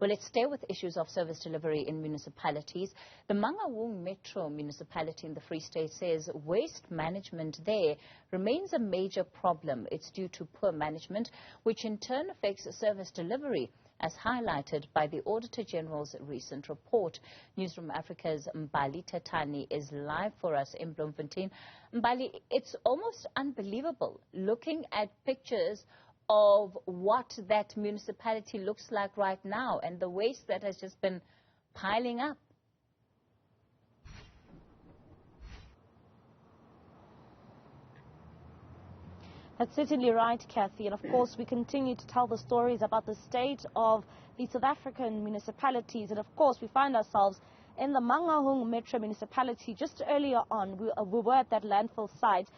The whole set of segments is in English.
Well, let's stay with issues of service delivery in municipalities. The Mangaung Metro Municipality in the Free State says waste management there remains a major problem. It's due to poor management, which in turn affects service delivery, as highlighted by the Auditor General's recent report. Newzroom Afrika's Mbali Thethani is live for us in Bloemfontein. Mbali, it's almost unbelievable looking at pictures of what that municipality looks like right now and the waste that has just been piling up. That's certainly right, Kathy. And of course, we continue to tell the stories about the state of the South African municipalities. And of course, we find ourselves in the Mangaung Metro Municipality. Just earlier on, we were at that landfill site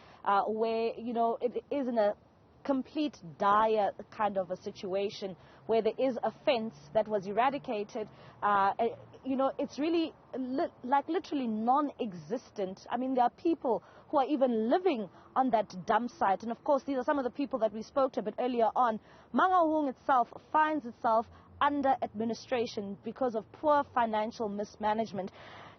where, you know, it is in a complete dire kind of a situation where there is a fence that was eradicated. You know, it's really like literally non-existent. I mean, there are people who are even living on that dump site. And of course, these are some of the people that we spoke to a bit earlier on. Mangaung itself finds itself under administration because of poor financial mismanagement.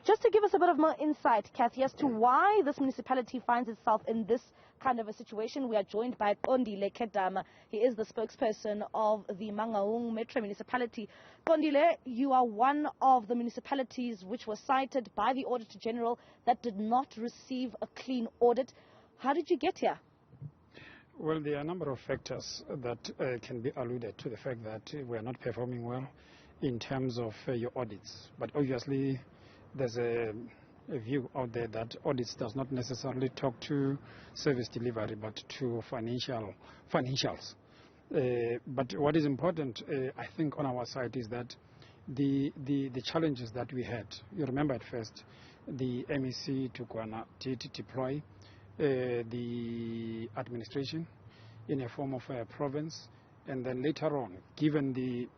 Just to give us a bit of more insight, Kathy, as to why this municipality finds itself in this kind of a situation, we are joined by Qondile Khedama. He is the spokesperson of the Mangaung Metro Municipality. Qondile, you are one of the municipalities which was cited by the Auditor General that did not receive a clean audit. How did you get here? Well, there are a number of factors that can be alluded to the fact that we are not performing well in terms of your audits. But obviously, there's a view out there that audits does not necessarily talk to service delivery, but to financials. But what is important, I think, on our side is that the challenges that we had. You remember at first, the MEC did deploy the administration in a form of a province, and then later on, given the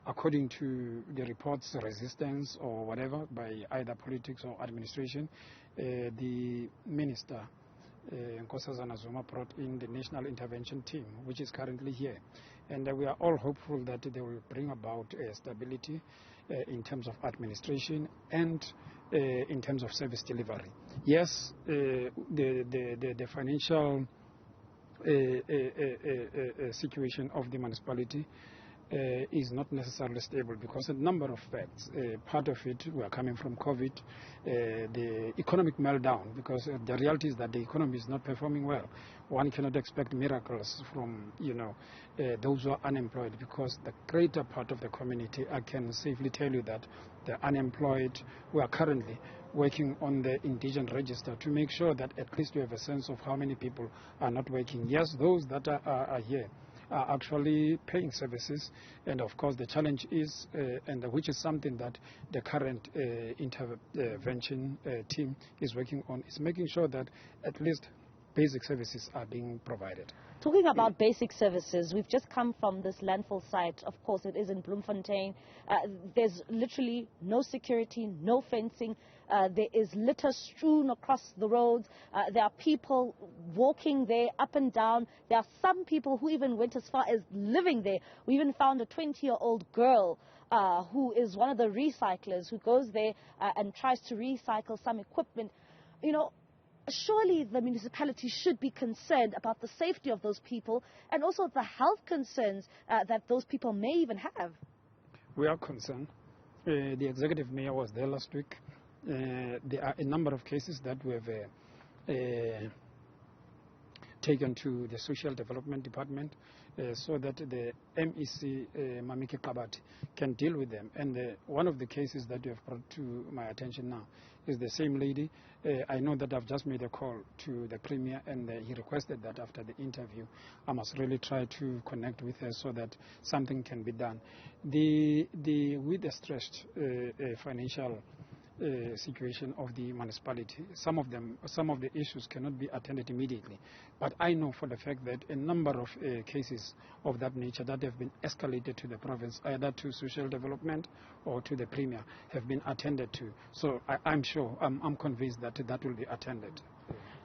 according to the reports, resistance or whatever by either politics or administration, the minister, Nkosazana Zuma, brought in the National Intervention Team, which is currently here. And we are all hopeful that they will bring about stability in terms of administration and in terms of service delivery. Yes, the financial situation of the municipality is not necessarily stable because a number of facts. Part of it were coming from COVID, the economic meltdown, because the reality is that the economy is not performing well. One cannot expect miracles from, you know, those who are unemployed, because the greater part of the community, I can safely tell you that the unemployed, we are currently working on the indigent register to make sure that at least we have a sense of how many people are not working. Yes, those that are here are actually paying services, and of course the challenge is, and which is something that the current intervention team is working on, is making sure that at least basic services are being provided. Talking about basic services, we've just come from this landfill site. Of course, it is in Bloemfontein. There's literally no security, no fencing. There is litter strewn across the roads. There are people walking there up and down. There are some people who even went as far as living there. We even found a 20-year-old girl who is one of the recyclers who goes there and tries to recycle some equipment. You know, surely the municipality should be concerned about the safety of those people and also the health concerns that those people may even have. We are concerned. The executive mayor was there last week. There are a number of cases that we have taken to the Social Development Department so that the MEC, Mamike Kabati, can deal with them. And one of the cases that you have brought to my attention now is the same lady. I know that I've just made a call to the Premier, and he requested that after the interview, I must really try to connect with her so that something can be done. With the stressed financial situation of the municipality, some of the issues cannot be attended immediately. But I know for the fact that a number of cases of that nature that have been escalated to the province, either to social development or to the Premier, have been attended to. So I'm sure, I'm convinced that that will be attended.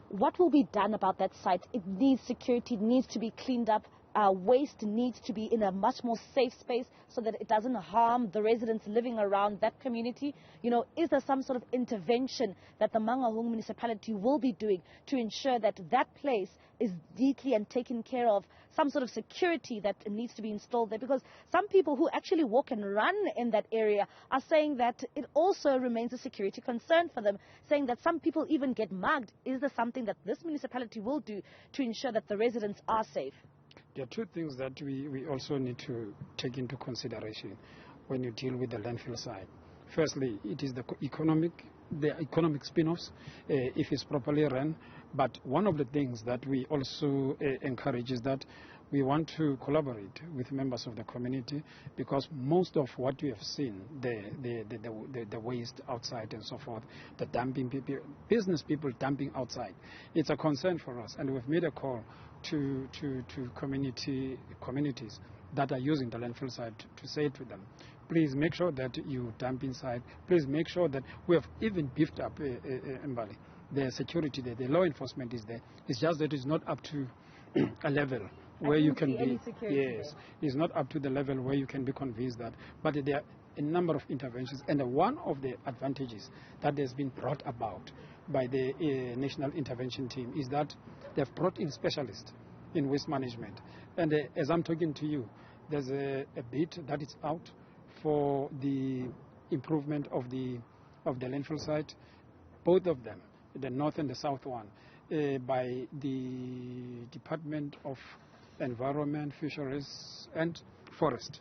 What will be done about that site? It needs security, it needs to be cleaned up. waste needs to be in a much more safe space so that it doesn't harm the residents living around that community? You know, is there some sort of intervention that the Mangaung municipality will be doing to ensure that that place is neatly and taken care of, some sort of security that needs to be installed there? Because some people who actually walk and run in that area are saying that it also remains a security concern for them, saying that some people even get mugged. Is there something that this municipality will do to ensure that the residents are safe? There are two things that we also need to take into consideration when you deal with the landfill side. Firstly, it is the economic spin-offs, if it's properly run. But one of the things that we also encourage is that we want to collaborate with members of the community, because most of what we have seen, the waste outside and so forth, the dumping people, business people dumping outside, it's a concern for us, and we've made a call to communities that are using the landfill site to say to them, please make sure that you dump inside. Please make sure that we have even beefed up Mbali. The security there, the law enforcement is there. It's just that it's not up to a level where you can be. Yes, it's not up to the level where you can be convinced that. But there are a number of interventions, and one of the advantages that has been brought about by the National Intervention Team is that they've brought in specialists in waste management. And as I'm talking to you, there's a bid that is out for the improvement of the landfill site, both of them, the north and the south one, by the Department of Environment, Fisheries and Forest.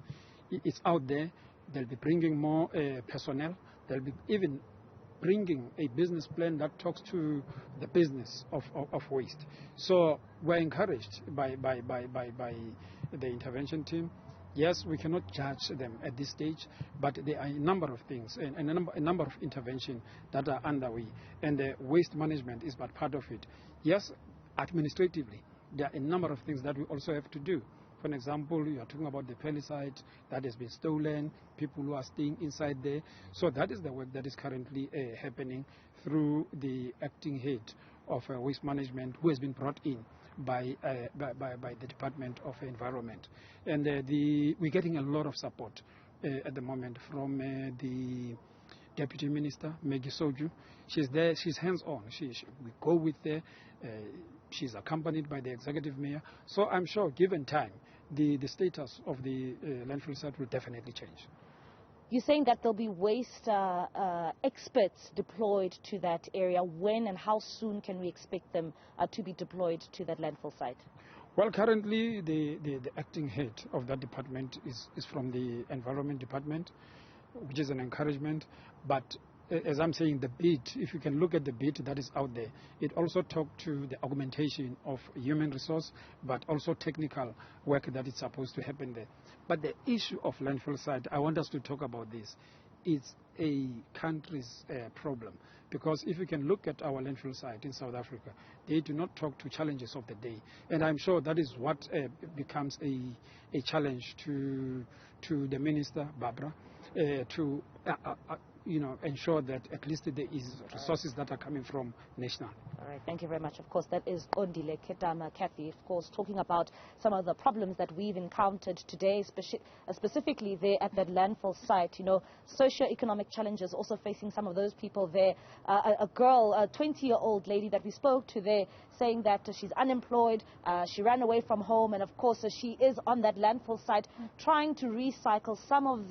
It's out there. They'll be bringing more personnel. They'll be even bringing a business plan that talks to the business of waste. So we're encouraged by the intervention team. Yes, we cannot judge them at this stage, but there are a number of things and a number of interventions that are underway, and the waste management is but part of it. Yes, administratively, there are a number of things that we also have to do. For example, you are talking about the pesticide that has been stolen, people who are staying inside there. So that is the work that is currently happening through the acting head of waste management, who has been brought in by the Department of Environment. And we're getting a lot of support at the moment from the Deputy Minister, Maggie Soju. She's there, she's hands-on. We go with her. She's accompanied by the Executive Mayor. So I'm sure, given time, the status of the landfill site will definitely change. You're saying that there'll be waste experts deployed to that area. When and how soon can we expect them to be deployed to that landfill site? Well, currently the acting head of that department is from the Environment Department, which is an encouragement. But as I'm saying, the bid, if you can look at the bid that is out there, it also talks to the augmentation of human resource, but also technical work that is supposed to happen there. But the issue of landfill site, I want us to talk about this. It's a country's problem, because if you can look at our landfill site in South Africa, they do not talk to challenges of the day, and I'm sure that is what becomes a challenge to the Minister, Barbara, to ensure that at least there is resources that are coming from national. All right, thank you very much. Of course, that is Qondile Khedama, Kathy, of course, talking about some of the problems that we've encountered today, specifically there at that landfill site. You know, socio-economic challenges also facing some of those people there. A girl, a 20-year-old lady that we spoke to there, saying that she's unemployed, she ran away from home, and of course she is on that landfill site trying to recycle some of,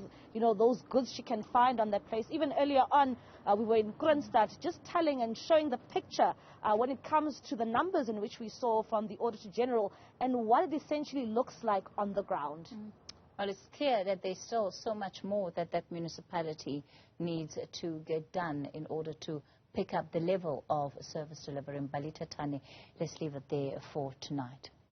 those goods she can find on that place. Even earlier on, we were in Kroonstad just telling and showing the picture when it comes to the numbers in which we saw from the Auditor General and what it essentially looks like on the ground. Well, it's clear that there's still so much more that municipality needs to get done in order to pick up the level of service delivery. Mbali, Thethani, let's leave it there for tonight.